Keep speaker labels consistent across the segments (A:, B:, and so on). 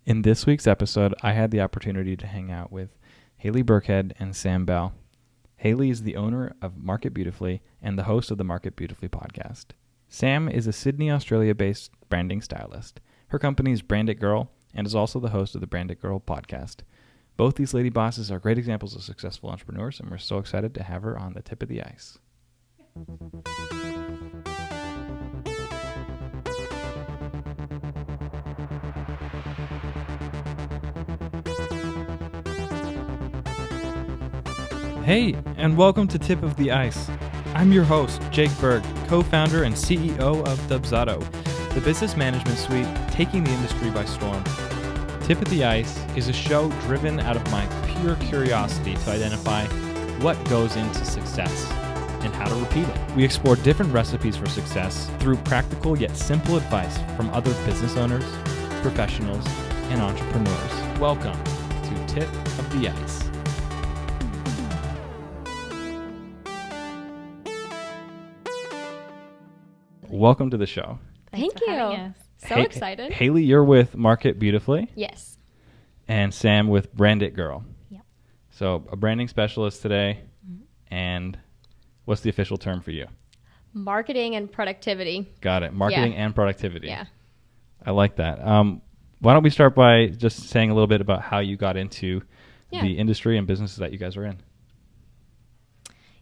A: In this week's episode, I had the opportunity to hang out with Haley Burkhead and Sam Bell. Haley is the owner of Market Beautifully and the host of the Market Beautifully podcast. Sam is a Sydney, Australia-based branding stylist. Her company is Brand It Girl and is also the host of the Brand It Girl podcast. Both these lady bosses are great examples of successful entrepreneurs, and we're so excited to have her on the tip of the ice. Hey, and welcome to Tip of the Ice. I'm your host, Jake Berg, co-founder and CEO of Dubsado, the business management suite taking the industry by storm. Tip of the Ice is a show driven out of my pure curiosity to identify what goes into success and how to repeat it. We explore different recipes for success through practical yet simple advice from other business owners, professionals, and entrepreneurs. Welcome to Tip of the Ice. Welcome to the show.
B: Thank you. So excited.
A: Haley, you're with Market Beautifully.
B: Yes.
A: And Sam with Brand It Girl.
B: Yep.
A: So a branding specialist today. Mm-hmm. And what's the official term for you?
B: Marketing and productivity.
A: Got it. Marketing and productivity.
B: Yeah.
A: I like that. Why don't we start by just saying a little bit about how you got into the industry and businesses that you guys are in?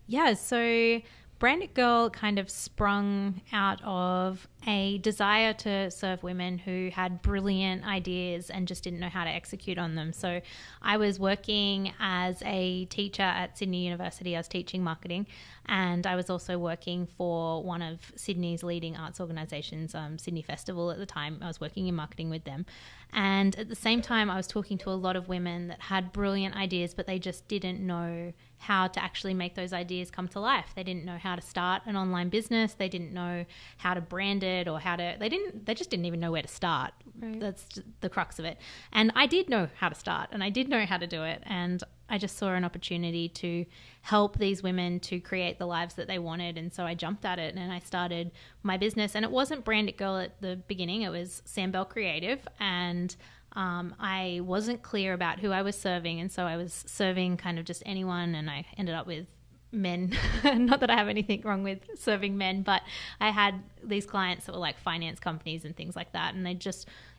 C: Yeah, so Brand It Girl kind of sprung out of a desire to serve women who had brilliant ideas and just didn't know how to execute on them. So I was working as a teacher at Sydney University. I was teaching marketing, and I was also working for one of Sydney's leading arts organisations, Sydney Festival at the time. I was working in marketing with them. And at the same time, I was talking to a lot of women that had brilliant ideas, but they just didn't know how to actually make those ideas come to life. They didn't know how to start an online business. They didn't know how to brand it or how to, they just didn't even know where to start. Right. That's the crux of it. And I did know how to start, and I did know how to do it. And I just saw an opportunity to help these women to create the lives that they wanted. And so I jumped at it and I started my business. And it wasn't Brand It Girl at the beginning. It was Sam Bell Creative. And I wasn't clear about who I was serving. And so I was serving kind of just anyone. And I ended up with men. Not that I have anything wrong with serving men, but I had these clients that were like finance companies and things like that. And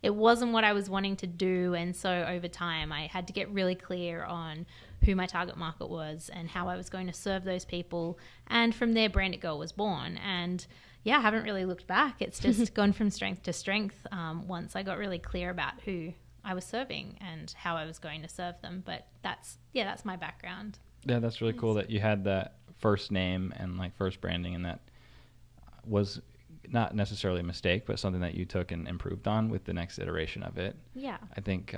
C: it wasn't what I was wanting to do. And so over time, I had to get really clear on who my target market was and how I was going to serve those people. And from there, Brand It Girl was born. And yeah, I haven't really looked back. It's just gone from strength to strength once I got really clear about who I was serving and how I was going to serve them. But that's my background.
A: Yeah, that's really cool that you had that first name and like first branding, and that was not necessarily a mistake, but something that you took and improved on with the next iteration of it.
C: Yeah.
A: I think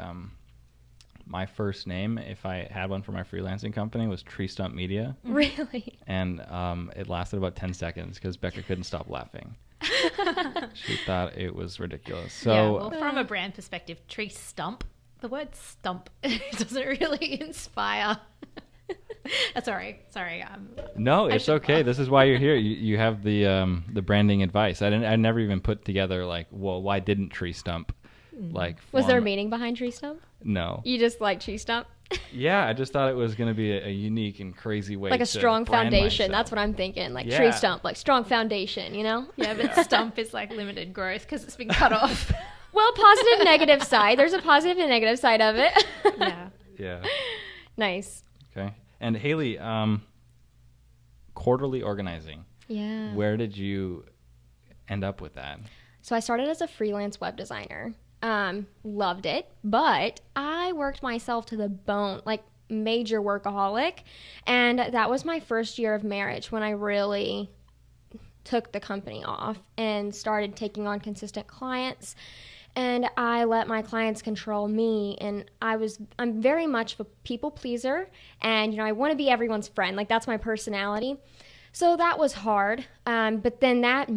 A: my first name, if I had one for my freelancing company, was Tree Stump Media.
B: Really?
A: And it lasted about 10 seconds because Becca couldn't stop laughing. She thought it was ridiculous. So,
C: yeah, well, from a brand perspective, Tree Stump, the word stump doesn't really inspire. Sorry.
A: No, it's okay. This is why you're here. You have the branding advice. I never even put together like, well, why didn't Tree Stump like?
B: Was there a meaning behind Tree Stump?
A: No.
B: You just like Tree Stump?
A: Yeah, I just thought it was going to be a unique and crazy way
B: like a strong foundation.
A: Myself.
B: That's what I'm thinking. Like Tree Stump, like strong foundation, you know?
C: Yeah, but stump is like limited growth because it's been cut off.
B: Well, positive, negative side. There's a positive and negative side of it.
A: Yeah.
B: Nice.
A: Okay. And Haley, quarterly organizing.
B: Yeah.
A: Where did you end up with that?
B: So I started as a freelance web designer. Loved it, but I worked myself to the bone, like major workaholic. And that was my first year of marriage when I really took the company off and started taking on consistent clients. And I let my clients control me, and I'm very much of a people pleaser, and I want to be everyone's friend. Like, that's my personality. So that was hard. But then that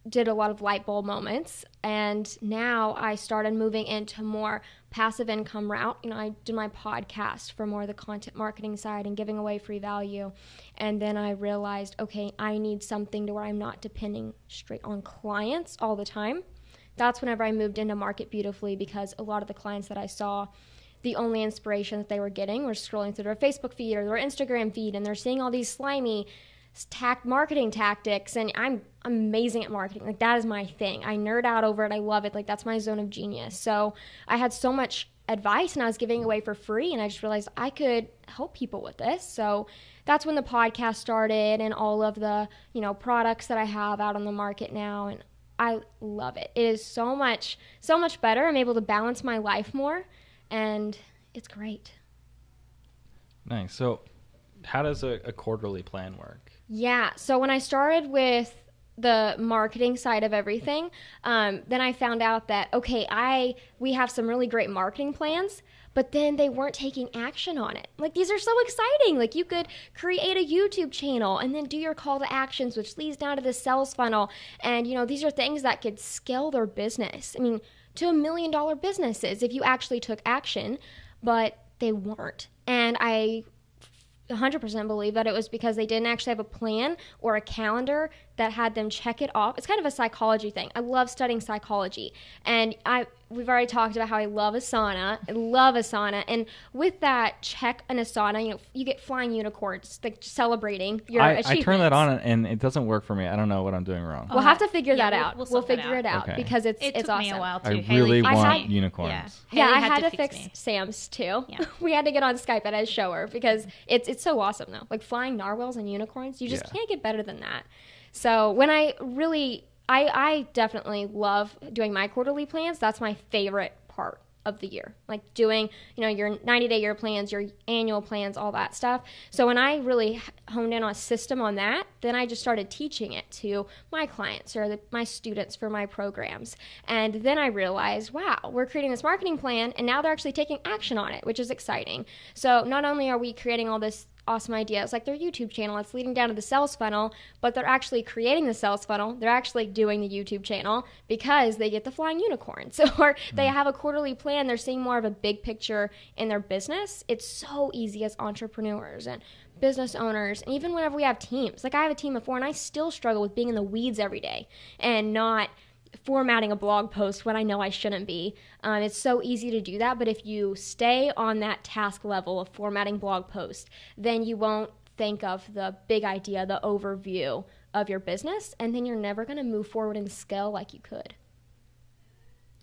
B: did a lot of light bulb moments, and now I started moving into more passive income route. I did my podcast for more of the content marketing side and giving away free value. And then I realized, okay, I need something to where I'm not depending straight on clients all the time. that's whenever I moved into Market Beautifully, because a lot of the clients that I saw, the only inspiration that they were getting was scrolling through their Facebook feed or their Instagram feed, and they're seeing all these slimy marketing tactics, and I'm amazing at marketing. Like, that is my thing. I nerd out over it. I love it. Like, that's my zone of genius. So I had so much advice, and I was giving away for free, and I just realized I could help people with this. So that's when the podcast started, and all of the, products that I have out on the market now, and I love it. It is so much better. I'm able to balance my life more, and it's great.
A: Nice. So how does a quarterly plan work?
B: Yeah. So when I started with the marketing side of everything, then I found out that, okay, we have some really great marketing plans, but then they weren't taking action on it. Like, these are so exciting. Like, you could create a YouTube channel and then do your call to actions, which leads down to the sales funnel. And, these are things that could scale their business. I mean, to $1 million businesses if you actually took action, but they weren't. And I 100% believe that it was because they didn't actually have a plan or a calendar that had them check it off. It's kind of a psychology thing. I love studying psychology. And we've already talked about how I love Asana. I love Asana. And with that check in Asana, you get flying unicorns, like, celebrating your achievements.
A: I turn that on and it doesn't work for me. I don't know what I'm doing wrong.
B: We'll have to figure that out.
C: We'll
B: figure it out,
A: okay,
B: because it's
C: took
B: awesome.
C: me a while too.
A: I
C: Haley
A: really
C: fixed
A: want
C: me.
A: unicorns.
B: Yeah,
C: Haley
B: I had to
C: fix
B: fix
C: me.
B: Sam's too.
C: Yeah.
B: We had to get on Skype and I show her, because it's so awesome though. Like, flying narwhals and unicorns, you just can't get better than that. So when I definitely love doing my quarterly plans. That's my favorite part of the year, like doing, your 90-day year plans, your annual plans, all that stuff. So when I really honed in on a system on that, then I just started teaching it to my clients or my students for my programs. And then I realized, wow, we're creating this marketing plan, and now they're actually taking action on it, which is exciting. So not only are we creating all this awesome ideas like their YouTube channel, it's leading down to the sales funnel, but they're actually creating the sales funnel. They're actually doing the YouTube channel because they get the flying unicorns, or they have a quarterly plan. They're seeing more of a big picture in their business. It's so easy as entrepreneurs and business owners, and even whenever we have teams. Like, I have a team of 4, and I still struggle with being in the weeds every day and not formatting a blog post when I know I shouldn't be. It's so easy to do that, but if you stay on that task level of formatting blog posts, then you won't think of the big idea, the overview of your business, and then you're never going to move forward and scale like you could.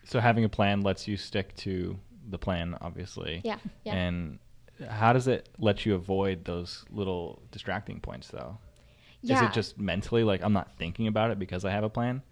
A: So having a plan lets you stick to the plan, obviously.
B: Yeah.
A: And how does it let you avoid those little distracting points, though?
B: Yeah.
A: Is it just mentally, like, I'm not thinking about it because I have a plan?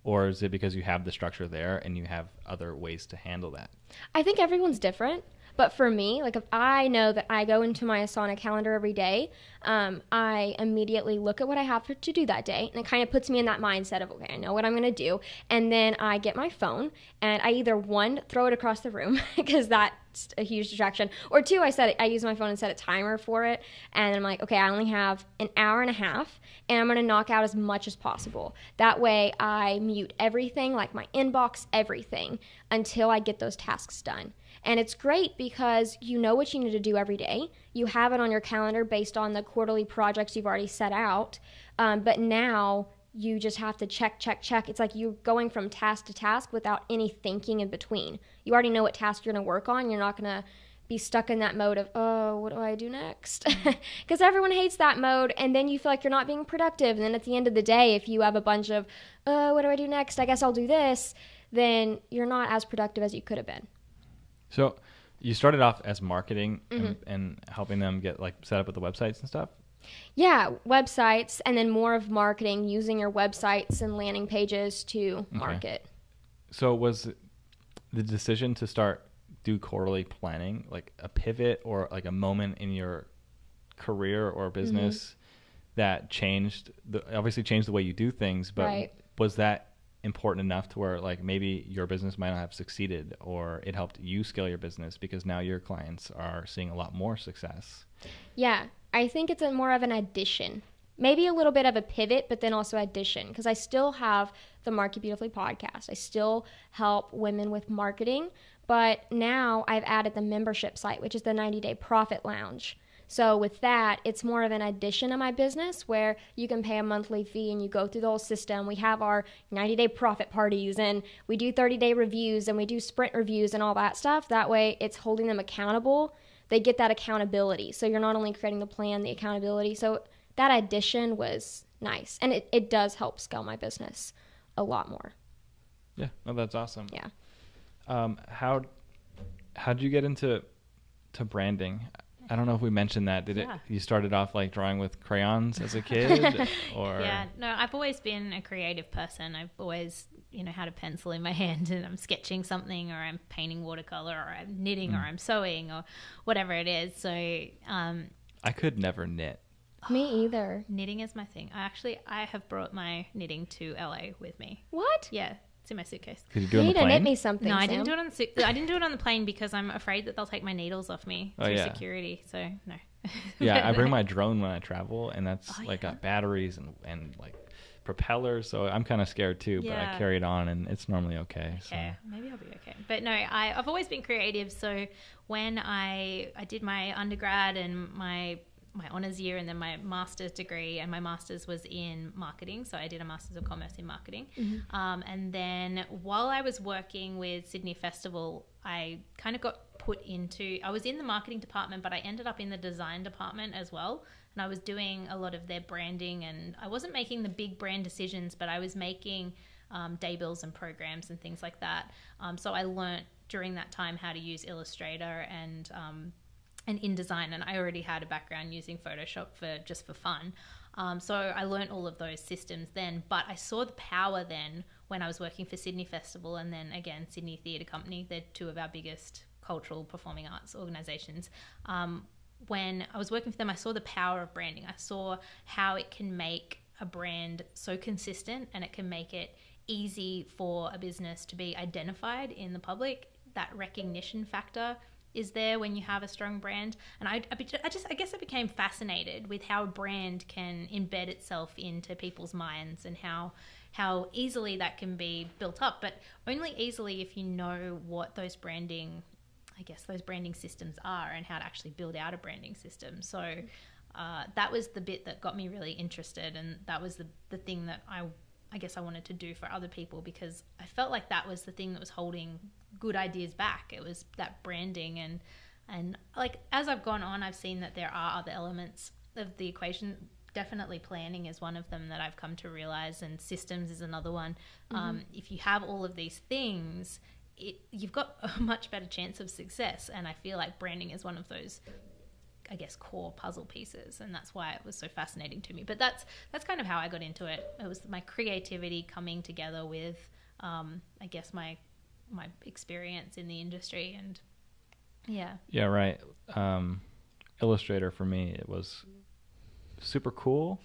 A: Or is it because you have the structure there and you have other ways to handle that?
B: I think everyone's different. But for me, like, if I know that I go into my Asana calendar every day, I immediately look at what I have to do that day. And it kind of puts me in that mindset of, okay, I know what I'm going to do. And then I get my phone and I either, 1, throw it across the room because that's a huge distraction. Or 2, I use my phone and set a timer for it. And I'm like, okay, I only have an hour and a half and I'm going to knock out as much as possible. That way I mute everything, like my inbox, everything, until I get those tasks done. And it's great because you know what you need to do every day. You have it on your calendar based on the quarterly projects you've already set out. But now you just have to check. It's like you're going from task to task without any thinking in between. You already know what task you're going to work on. You're not going to be stuck in that mode of, oh, what do I do next? Because everyone hates that mode. And then you feel like you're not being productive. And then at the end of the day, if you have a bunch of, oh, what do I do next? I guess I'll do this. Then you're not as productive as you could have been.
A: So you started off as marketing and helping them get, like, set up with the websites and stuff?
B: Yeah, websites, and then more of marketing, using your websites and landing pages to market.
A: So was the decision to do quarterly planning like a pivot or like a moment in your career or business that obviously changed the way you do things, but was that important enough to where, like, maybe your business might not have succeeded, or it helped you scale your business because now your clients are seeing a lot more success?
B: Yeah, I think it's more of an addition. Maybe a little bit of a pivot, but then also addition, because I still have the Market Beautifully podcast. I still help women with marketing, but now I've added the membership site, which is the 90-Day Profit Lounge. So with that, it's more of an addition of my business where you can pay a monthly fee and you go through the whole system. We have our 90-day profit parties and we do 30-day reviews and we do sprint reviews and all that stuff. That way it's holding them accountable. They get that accountability. So you're not only creating the plan, the accountability. So that addition was nice. And it does help scale my business a lot more.
A: Yeah, no, that's awesome.
B: Yeah.
A: How'd you get into branding? I don't know if we mentioned that. You started off like drawing with crayons as a kid, or?
C: Yeah, no, I've always been a creative person. I've always, had a pencil in my hand and I'm sketching something, or I'm painting watercolor, or I'm knitting, or I'm sewing, or whatever it is. So,
A: I could never knit.
B: Me either.
C: Knitting is my thing. I have brought my knitting to LA with me.
B: What?
C: Yeah. It's in my suitcase.
A: Could you do it on
B: You
A: the
B: need to knit
A: plane?
B: me something.
C: No, I
B: Sam.
C: didn't do it I didn't do it on the plane because I'm afraid that they'll take my needles off me through security. So no.
A: Yeah, I bring my drone when I travel, and that's got batteries and like propellers. So I'm kind of scared too, but I carry it on, and it's normally okay.
C: Okay,
A: So.
C: maybe I'll be okay. But no, I've always been creative. So when I did my undergrad and my honours year and then my master's degree, and my master's was in marketing, so I did a master's of commerce in marketing. And then while I was working with Sydney Festival, I kind of got I was in the marketing department, but I ended up in the design department as well, and I was doing a lot of their branding, and I wasn't making the big brand decisions, but I was making day bills and programs and things like that. So I learnt during that time how to use Illustrator and InDesign, and I already had a background using Photoshop for fun. So I learned all of those systems then, but I saw the power then when I was working for Sydney Festival, and then again Sydney Theatre Company. They're two of our biggest cultural performing arts organisations. When I was working for them, I saw the power of branding. I saw how it can make a brand so consistent, and it can make it easy for a business to be identified in the public. That recognition factor is there when you have a strong brand. And I guess I became fascinated with how a brand can embed itself into people's minds, and how easily that can be built up, but only easily if you know what those branding systems are and how to actually build out a branding system. So that was the bit that got me really interested, and that was the thing that I guess I wanted to do for other people, because I felt like that was the thing that was holding good ideas back. It was that branding, and like as I've gone on, I've seen that there are other elements of the equation. Definitely planning is one of them that I've come to realize, and systems is another one. If you have all of these things, you've got a much better chance of success, and I feel like branding is one of those, I guess, core puzzle pieces, and that's why it was so fascinating to me. But that's kind of how I got into it. It was my creativity coming together with, I guess, my experience in the industry, and
A: yeah, right. Illustrator for me, it was super cool.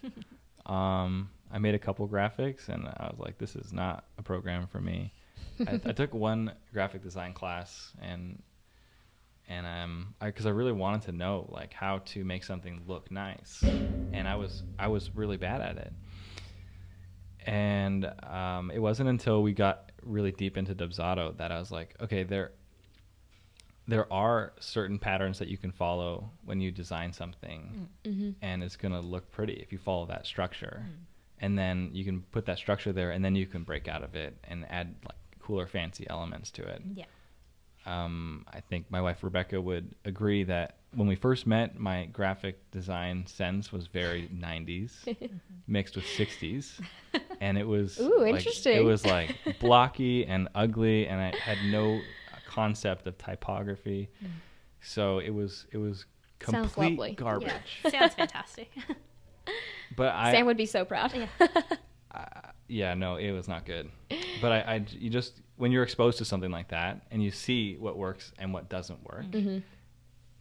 A: I made a couple graphics, and I was like, this is not a program for me. I took one graphic design class, and because I really wanted to know like how to make something look nice, and I was really bad at it. And it wasn't until we got really deep into Dubsado that I was like, okay, there are certain patterns that you can follow when you design something, and it's going to look pretty if you follow that structure. And then you can put that structure there, and then you can break out of it and add like cooler, fancy elements to it.
C: Yeah.
A: I think my wife Rebecca would agree that when we first met, my graphic design sense was very 90s mixed with 60s, and it was
B: interesting.
A: It was like blocky and ugly, and I had no concept of typography, so it was complete garbage.
C: Yeah. Sounds fantastic.
A: But
B: Sam would be so proud.
A: Yeah, no, it was not good. But you just, when you're exposed to something like that and you see what works and what doesn't work,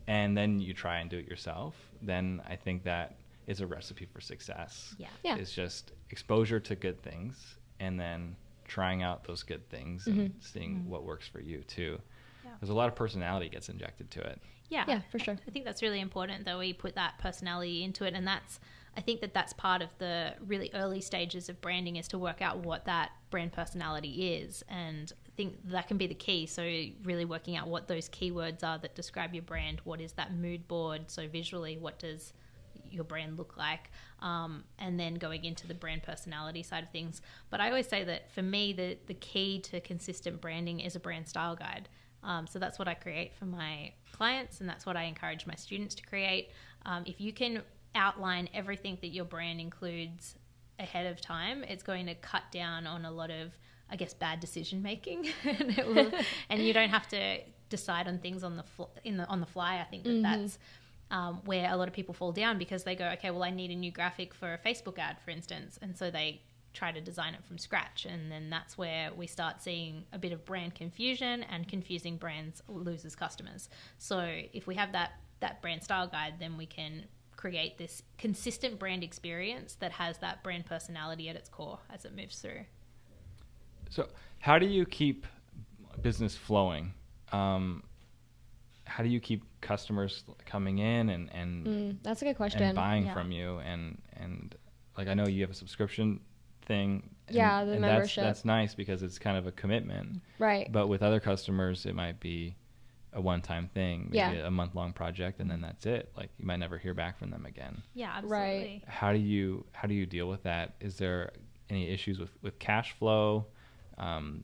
A: and then you try and do it yourself, then I think that is a recipe for success.
B: Yeah.
A: It's just exposure to good things, and then trying out those good things and seeing what works for you too. There's a lot of personality gets injected to it.
B: Yeah, for sure.
C: I think that's really important that we put that personality into it, and I think that's part of the really early stages of branding, is to work out what that brand personality is, and think that can be the key. So really working out what those keywords are that describe your brand. What is that mood board? So visually, what does your brand look like? And then going into the brand personality side of things. But I always say that for me, the key to consistent branding is a brand style guide. So that's what I create for my clients, and that's what I encourage my students to create. If you can outline everything that your brand includes ahead of time, it's going to cut down on a lot of, I guess, bad decision making, and you don't have to decide on things on the fly. I think that's where a lot of people fall down, because they go, okay, well, I need a new graphic for a Facebook ad, for instance, and so they try to design it from scratch, and then that's where we start seeing a bit of brand confusion, and confusing brands loses customers. So if we have that brand style guide, then we can create this consistent brand experience that has that brand personality at its core as it moves through.
A: So how do you keep business flowing? How do you keep customers coming in and
B: that's a good question.
A: and buying from you? And like, I know you have a subscription thing. And,
B: the
A: and
B: membership.
A: That's nice, because it's kind of a commitment.
B: Right.
A: But with other customers, it might be a one-time thing, maybe a month-long project, and then that's it. Like, you might never hear back from them again.
C: Yeah, absolutely.
B: Right.
A: How do you deal with that? Is there any issues with cash flow? And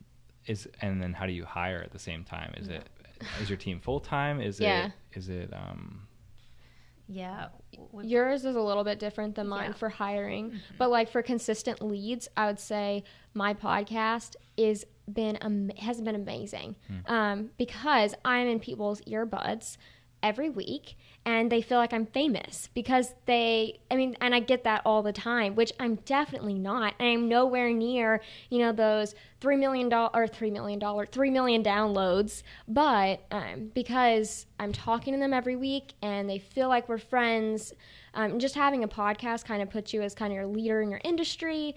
A: then how do you hire at the same time? Is your team full-time? Is it
C: Yeah.
B: Yours is a little bit different than mine for hiring, but like for consistent leads, I would say my podcast has been amazing, because I'm in people's earbuds every week, and they feel like I'm famous because and I get that all the time, which I'm definitely not. I'm nowhere near, those $3 million downloads, but because I'm talking to them every week and they feel like we're friends, just having a podcast kind of puts you as kind of your leader in your industry.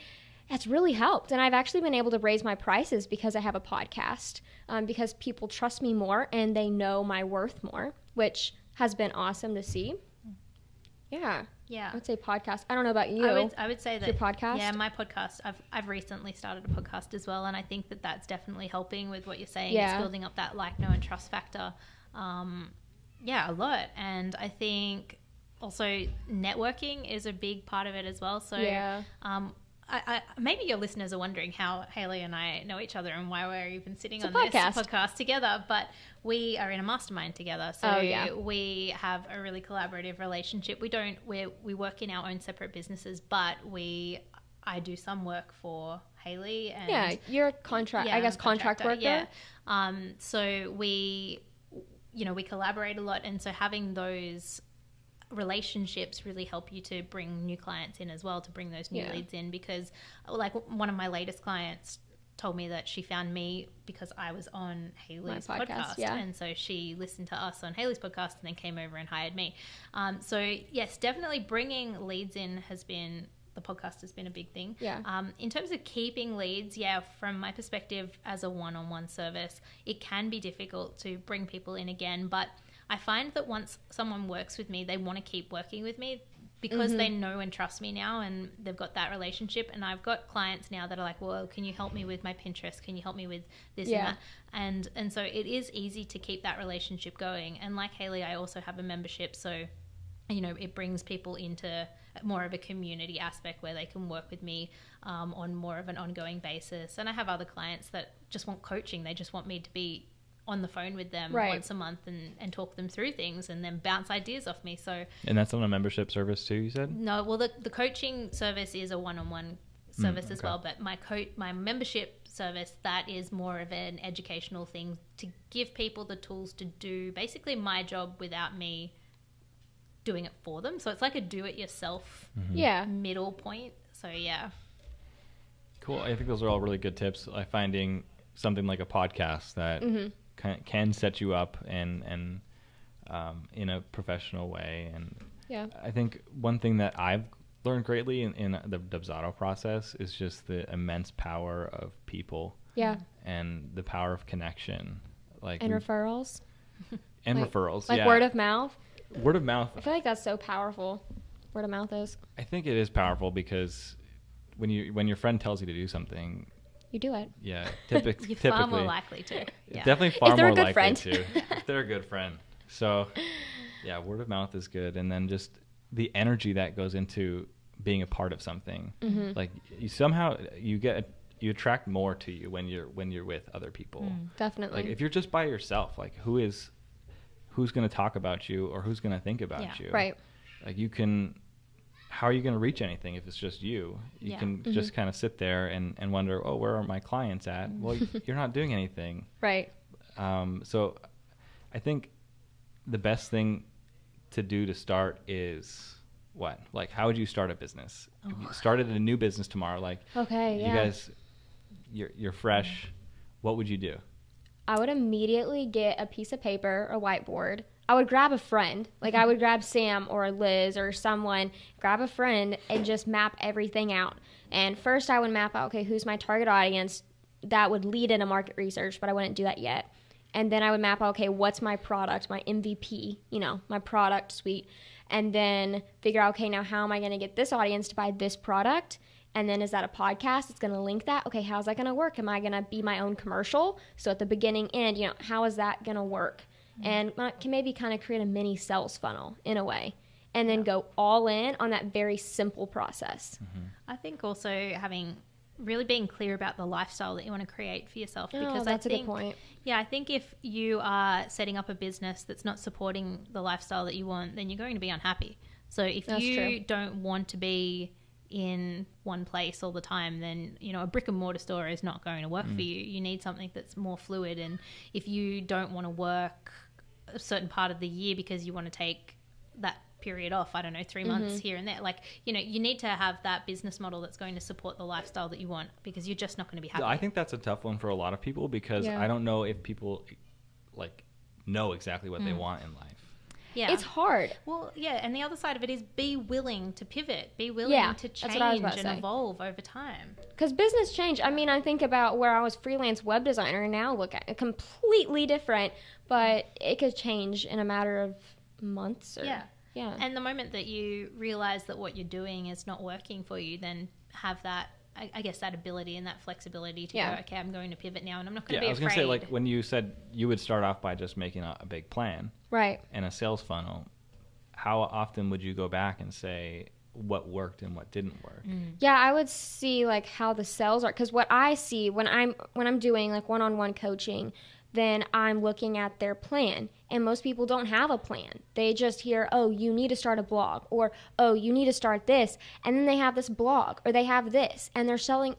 B: That's really helped. And I've actually been able to raise my prices because I have a podcast, because people trust me more and they know my worth more, which has been awesome to see. Yeah. I would say podcast. I don't know about you.
C: I would say that
B: your podcast.
C: Yeah, my podcast. I've recently started a podcast as well, and I think that that's definitely helping with what you're saying.
B: Yeah.
C: It's building up that like, know, and trust factor. A lot. And I think also networking is a big part of it as well. So I maybe your listeners are wondering how Hayley and I know each other and why we're even sitting on this podcast together, but we are in a mastermind together. So we have a really collaborative relationship. We work in our own separate businesses, but I do some work for Hayley. And
B: you're a contract worker.
C: Yeah. So we collaborate a lot, and so having those relationships really help you to bring new clients in as well, to bring those new leads in, because like one of my latest clients told me that she found me because I was on Hayley's podcast. And so she listened to us on Hayley's podcast and then came over and hired me. So yes, definitely bringing leads in the podcast has been a big thing. In terms of keeping leads, from my perspective as a one-on-one service, it can be difficult to bring people in again, but I find that once someone works with me, they want to keep working with me because they know and trust me now, and they've got that relationship. And I've got clients now that are like, well, can you help me with my Pinterest? Can you help me with this and that? And so it is easy to keep that relationship going. And like Hayley, I also have a membership, so it brings people into more of a community aspect where they can work with me on more of an ongoing basis. And I have other clients that just want coaching. They just want me to be on the phone with them once a month and talk them through things and then bounce ideas off me. And
A: that's on a membership service too, you said?
C: No, well, the coaching service is a one-on-one service as well, but my membership service, that is more of an educational thing to give people the tools to do basically my job without me doing it for them. So it's like a do-it-yourself middle point. So
A: Cool. I think those are all really good tips. Finding something like a podcast that can set you up and in a professional way. And I think one thing that I've learned greatly in the Dubsado process is just the immense power of people. And the power of connection.
B: Referrals.
A: And referrals.
B: Like word of mouth.
A: Word of mouth.
B: I feel like that's so powerful. Word of mouth is.
A: I think it is powerful because when your friend tells you to do something,
B: you do it.
A: Yeah,
C: You're
A: typically.
C: far more likely to. Yeah.
A: Definitely far
B: If they're
A: more
B: a good
A: likely
B: friend.
A: to. If they're a good friend. So, yeah, word of mouth is good. And then just the energy that goes into being a part of something.
B: Mm-hmm.
A: Like you attract more to you when you're with other people.
B: Definitely.
A: Like if you're just by yourself, like who's going to talk about you or who's going to think about you?
B: Right.
A: Like how are you going to reach anything if it's just you? You can just kind of sit there and wonder, oh, where are my clients at? Well, you're not doing anything.
B: Right.
A: So I think the best thing to do to start is what? Like, how would you start a business? If you started a new business tomorrow, like,
B: Okay,
A: you guys, you're fresh. What would you do?
B: I would immediately get a piece of paper, a whiteboard. I would grab a friend. Like, I would grab Sam or Liz or someone, grab a friend, and just map everything out. And first I would map out, okay, who's my target audience? That would lead into market research, but I wouldn't do that yet. And then I would map out, okay, what's my product, my MVP, my product suite. And then figure out, okay, now how am I going to get this audience to buy this product? And then is that a podcast? It's going to link that. Okay, how's that going to work? Am I going to be my own commercial? So at the beginning, end, how is that going to work? And I can maybe kind of create a mini sales funnel in a way. And then go all in on that very simple process.
C: I think also really being clear about the lifestyle that you want to create for yourself. Because
B: that's
C: I think,
B: a good point.
C: Yeah, I think if you are setting up a business that's not supporting the lifestyle that you want, then you're going to be unhappy. So if you don't want to be in one place all the time, then a brick and mortar store is not going to work for you. You need something that's more fluid. And if you don't want to work a certain part of the year because you want to take that period off, 3 months here and there, you need to have that business model that's going to support the lifestyle that you want, because you're just not going to be happy.
A: I think that's a tough one for a lot of people, because I don't know if people know exactly what they want in life.
C: Yeah.
B: It's hard.
C: Well, yeah, and the other side of it is be willing to pivot, be willing to change and evolve over time.
B: Because business change, I think about where I was freelance web designer and now look at it completely different, but it could change in a matter of months. Yeah.
C: And the moment that you realize that what you're doing is not working for you, then have that, I guess, that ability and that flexibility to go, okay, I'm going to pivot now and I'm not going to be afraid.
A: I was going to say, when you said you would start off by just making a big plan.
B: Right.
A: And a sales funnel, how often would you go back and say what worked and what didn't work?
B: Yeah, I would see how the sales are, because what I see when I'm doing one-on-one coaching, then I'm looking at their plan. And most people don't have a plan. They just hear, oh, you need to start a blog, or, oh, you need to start this. And then they have this blog, or they have this, and they're selling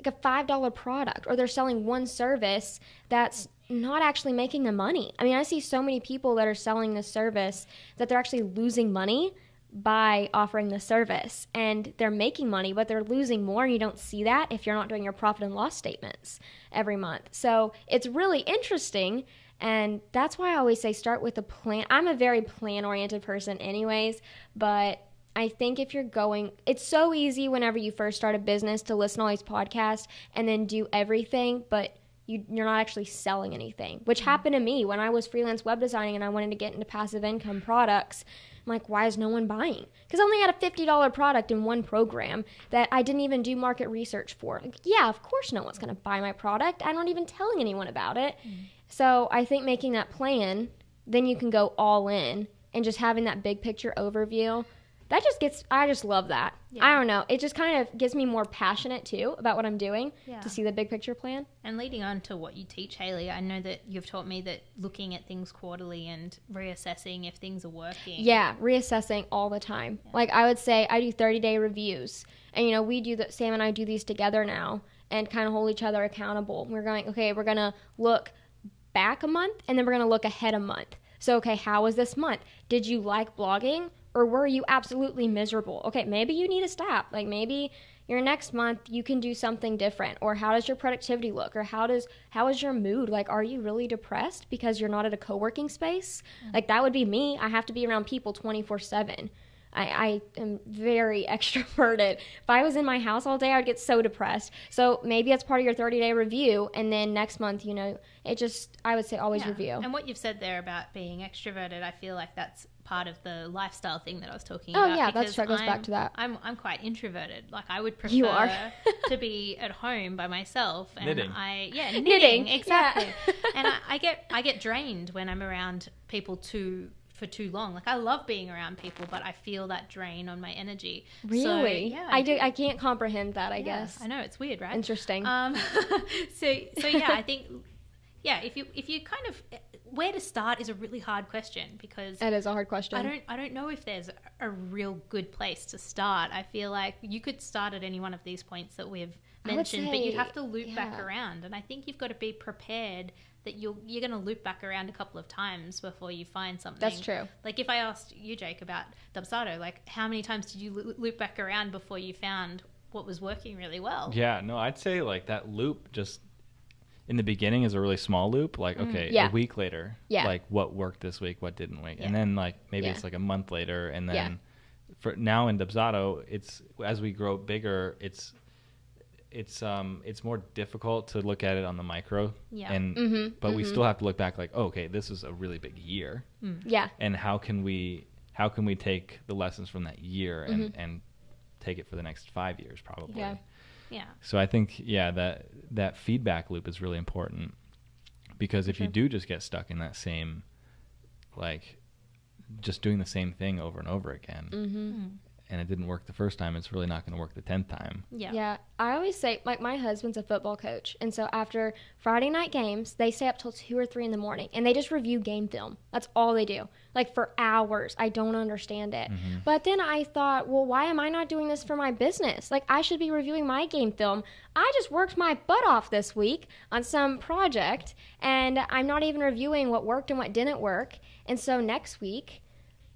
B: a $5 product, or they're selling one service that's not actually making them money. I see so many people that are selling this service that they're actually losing money by offering the service, and they're making money, but they're losing more, and you don't see that if you're not doing your profit and loss statements every month. So it's really interesting, and that's why I always say start with a plan. I'm a very plan-oriented person anyways, but I think if you're it's so easy whenever you first start a business to listen to all these podcasts and then do everything, but you're not actually selling anything, which happened to me when I was freelance web designing and I wanted to get into passive income products. I'm like, why is no one buying? Because I only had a $50 product in one program that I didn't even do market research for. Yeah, of course no one's going to buy my product. I'm not even telling anyone about it. So I think making that plan, then you can go all in, and just having that big picture overview, I just love that. Yeah. I don't know. It just kind of gets me more passionate too about what I'm doing to see the big picture plan.
C: And leading on to what you teach, Haley, I know that you've taught me that looking at things quarterly and reassessing if things are working.
B: Yeah, reassessing all the time. Yeah. I would say I do 30-day reviews. And, Sam and I do these together now and kind of hold each other accountable. We're going, okay, we're going to look back a month, and then we're going to look ahead a month. So, okay, how was this month? Did you like blogging? Or were you absolutely miserable? Okay, maybe you need to stop. Maybe your next month you can do something different. Or how does your productivity look? Or how is your mood? Are you really depressed because you're not at a co-working space? That would be me. I have to be around people 24/7. I am very extroverted. If I was in my house all day, I would get so depressed. So maybe it's part of your 30-day review, and then next month, you know, I would say always review.
C: And what you've said there about being extroverted, I feel like that's part of the lifestyle thing that I was talking about.
B: Oh yeah, that goes back to that.
C: I'm quite introverted. Like I would prefer
B: You are.
C: to be at home by myself. And
A: Knitting.
C: Knitting exactly.
B: Yeah.
C: And I get drained when I'm around people for too long. Like I love being around people, but I feel that drain on my energy.
B: Really?
C: So, yeah,
B: I can't comprehend that, I guess.
C: I know, it's weird, right?
B: Interesting.
C: So yeah, I think if you kind of, where to start is a really hard question, because
B: It is a hard question.
C: I don't know if there's a real good place to start. I feel like you could start at any one of these points that we've mentioned, but you'd have to loop back around. And I think you've got to be prepared that you're going to loop back around a couple of times before you find something.
B: That's true.
C: Like if I asked you, Jake, about Dubsado, like how many times did you loop back around before you found what was working really well?
A: Yeah, no, I'd say like that loop just in the beginning is a really small loop. Like, okay,
B: Yeah.
A: a week later, like what worked this week, what didn't work. And then like maybe it's like a month later. And then for now in Dubsado, it's, as we grow bigger, it's more difficult to look at it on the micro.
C: Yeah.
A: And but we still have to look back like, oh, okay, this is a really big year.
B: Yeah.
A: And how can we take the lessons from that year and take it for the next 5 years probably.
B: Yeah.
C: Yeah.
A: So I think that feedback loop is really important, because if you do just get stuck in that same, like, just doing the same thing over and over again, and it didn't work the first time, it's really not going to work the 10th time.
C: Yeah.
B: Yeah. I always say, like, my husband's a football coach, and so after Friday night games, they stay up till 2 or 3 in the morning, and they just review game film. That's all they do, like, for hours. I don't understand it. But then I thought, well, why am I not doing this for my business? Like, I should be reviewing my game film. I just worked my butt off this week on some project, and I'm not even reviewing what worked and what didn't work. And so next week,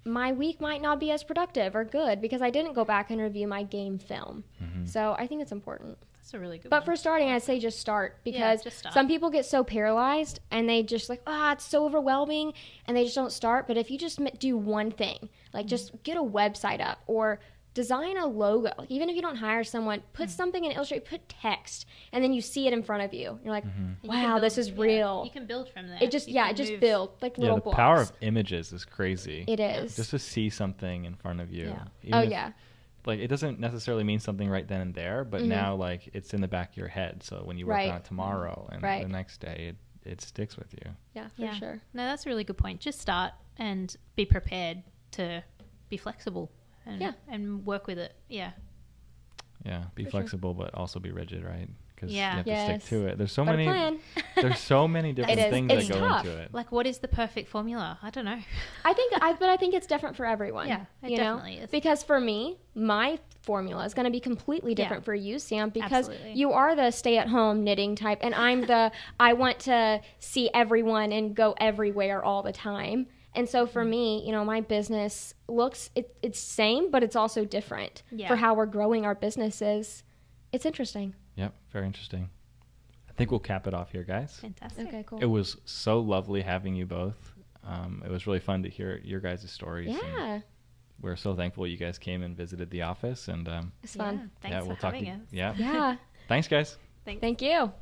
B: my week might not be as productive or good because I didn't go back and review my game film. So I think it's important.
C: That's a really good
B: But
C: one.
B: for starting, I'd say just start, because
C: just start.
B: some people get so paralyzed and they just like, it's so overwhelming, and they just don't start. But if you just do one thing, like just get a website up or design a logo, even if you don't hire someone, put something in Illustrator, put text, and then you see it in front of you. You're like, wow, this is real.
C: You can build from there.
B: It just, it just builds like little
A: the
B: blocks.
A: power of images is crazy.
B: It is.
A: Just to see something in front of you.
C: Yeah.
A: Even if, like, it doesn't necessarily mean something right then and there, but now, like, it's in the back of your head. So when you work on it tomorrow and the next day, it sticks with you.
B: Yeah, for sure.
C: No, that's a really good point. Just start and be prepared to be flexible and work with it. Yeah.
A: Yeah, be
B: For
A: flexible, but also be rigid, right? Because you
C: Yeah.
A: have to stick to it. There's so
B: But a
A: many.
B: plan.
A: There's so many different
B: is.
A: things
B: It's
A: that go
B: tough.
A: into it.
C: Like, what is the perfect formula? I don't know.
B: I think it's different for everyone.
C: Yeah, it
B: you know?
C: definitely is.
B: Because for me, my formula is going to be completely different for you, Sam, because
C: Absolutely.
B: you are the stay-at-home knitting type, and I'm the I want to see everyone and go everywhere all the time. And so for me, you know, my business it's same, but it's also different for how we're growing our businesses. It's interesting.
A: Yep, very interesting. I think we'll cap it off here, guys.
C: Fantastic.
B: Okay, cool.
A: It was so lovely having you both. It was really fun to hear your guys' stories.
B: Yeah,
A: And we're so thankful you guys came and visited the office. And
B: it's fun.
C: Thanks
A: we'll
C: for
A: talk
C: having
A: to you.
C: us.
A: Yeah.
B: Yeah.
A: Thanks, guys.
B: Thank you.